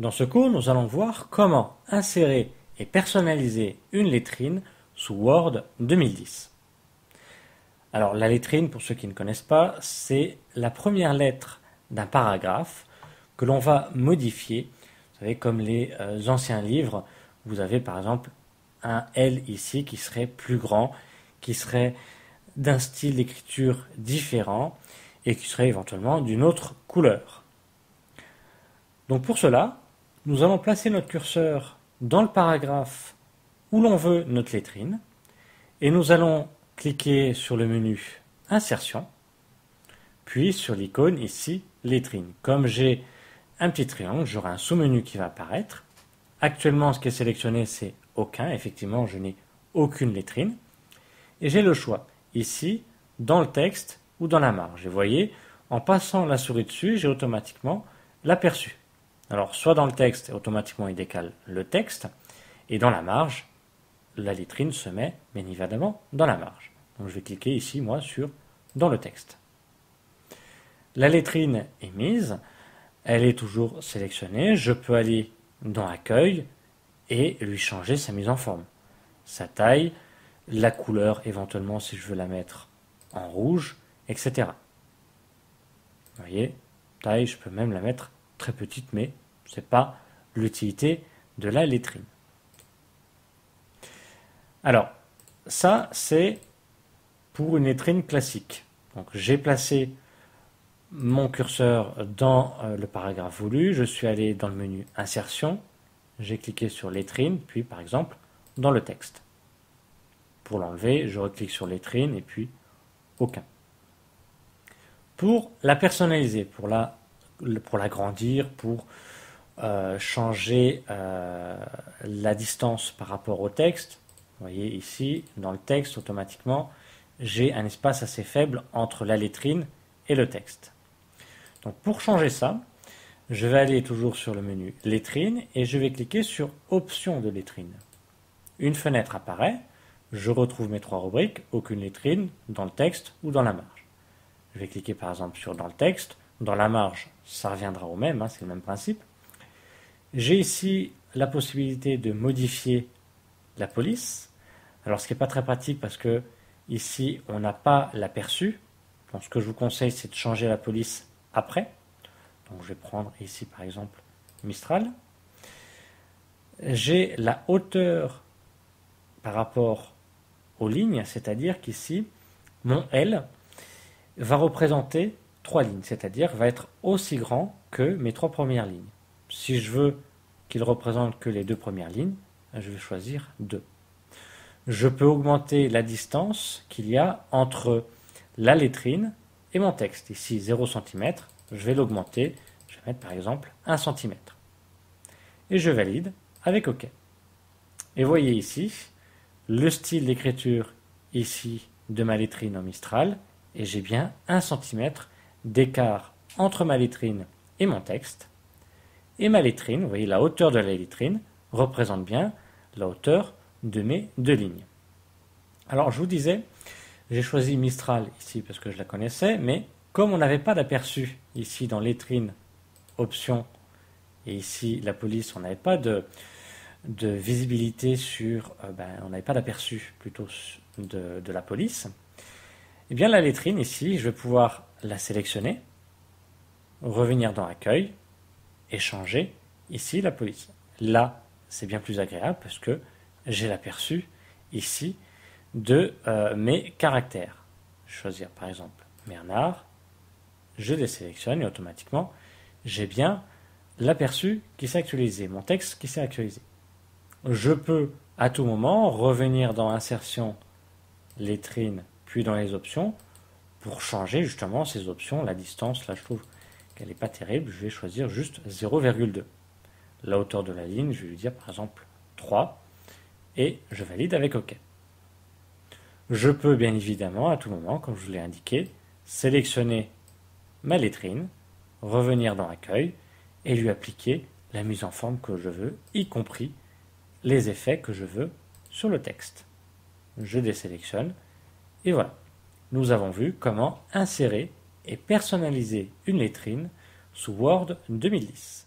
Dans ce cours, nous allons voir comment insérer et personnaliser une lettrine sous Word 2010. Alors la lettrine, pour ceux qui ne connaissent pas, c'est la première lettre d'un paragraphe que l'on va modifier. Vous savez, comme les anciens livres, vous avez par exemple un L ici qui serait plus grand, qui serait d'un style d'écriture différent et qui serait éventuellement d'une autre couleur. Donc pour cela, nous allons placer notre curseur dans le paragraphe où l'on veut notre lettrine et nous allons cliquer sur le menu Insertion, puis sur l'icône ici Lettrine. Comme j'ai un petit triangle, j'aurai un sous-menu qui va apparaître. Actuellement, ce qui est sélectionné, c'est aucun. Effectivement, je n'ai aucune lettrine. Et j'ai le choix ici, dans le texte ou dans la marge. Et vous voyez, en passant la souris dessus, j'ai automatiquement l'aperçu. Alors, soit dans le texte, automatiquement il décale le texte, et dans la marge, la lettrine se met bien évidemment dans la marge. Donc je vais cliquer ici, moi, sur dans le texte. La lettrine est mise, elle est toujours sélectionnée, je peux aller dans Accueil et lui changer sa mise en forme, sa taille, la couleur éventuellement si je veux la mettre en rouge, etc. Vous voyez, taille, je peux même la mettre très petite, mais ce n'est pas l'utilité de la lettrine. Alors, ça, c'est pour une lettrine classique. Donc, j'ai placé mon curseur dans le paragraphe voulu, je suis allé dans le menu Insertion, j'ai cliqué sur Lettrine, puis par exemple dans le texte. Pour l'enlever, je reclique sur Lettrine et puis aucun. Pour la personnaliser, pour l'agrandir, pour changer la distance par rapport au texte, vous voyez ici, dans le texte, automatiquement, j'ai un espace assez faible entre la lettrine et le texte. Donc pour changer ça, je vais aller toujours sur le menu Lettrine et je vais cliquer sur Options de lettrine. Une fenêtre apparaît, je retrouve mes trois rubriques, aucune lettrine, dans le texte ou dans la marge. Je vais cliquer par exemple sur dans le texte, dans la marge, ça reviendra au même, c'est le même principe. J'ai ici la possibilité de modifier la police. Alors ce qui n'est pas très pratique parce que ici on n'a pas l'aperçu. Donc ce que je vous conseille c'est de changer la police après. Donc je vais prendre ici par exemple Mistral. J'ai la hauteur par rapport aux lignes, c'est-à-dire qu'ici mon L va représenter 3 lignes, c'est-à-dire va être aussi grand que mes 3 premières lignes. Si je veux qu'il représente que les 2 premières lignes, je vais choisir 2. Je peux augmenter la distance qu'il y a entre la lettrine et mon texte. Ici 0 cm, je vais l'augmenter, je vais mettre par exemple 1 cm. Et je valide avec OK. Et voyez ici, le style d'écriture ici de ma lettrine en Mistral, et j'ai bien 1 cm d'écart entre ma lettrine et mon texte. Et ma lettrine, vous voyez la hauteur de la lettrine, représente bien la hauteur de mes 2 lignes. Alors je vous disais, j'ai choisi Mistral ici parce que je la connaissais, mais comme on n'avait pas d'aperçu ici dans lettrine, option, et ici la police, on n'avait pas de visibilité sur, on n'avait pas d'aperçu plutôt de la police, et bien la lettrine ici, je vais pouvoir la sélectionner, revenir dans Accueil, et changer ici la police. Là, c'est bien plus agréable parce que j'ai l'aperçu ici de mes caractères. Je vais choisir par exemple Bernard, je désélectionne et automatiquement j'ai bien l'aperçu qui s'est actualisé, mon texte qui s'est actualisé. Je peux à tout moment revenir dans Insertion, Lettrine, puis dans les options pour changer justement ces options. La distance, là je trouve qu'elle n'est pas terrible, je vais choisir juste 0,2. La hauteur de la ligne, je vais lui dire par exemple 3 et je valide avec OK. Je peux bien évidemment à tout moment, comme je vous l'ai indiqué, sélectionner ma lettrine, revenir dans Accueil et lui appliquer la mise en forme que je veux, y compris les effets que je veux sur le texte. Je désélectionne et voilà. Nous avons vu comment insérer et personnaliser une lettrine sous Word 2010.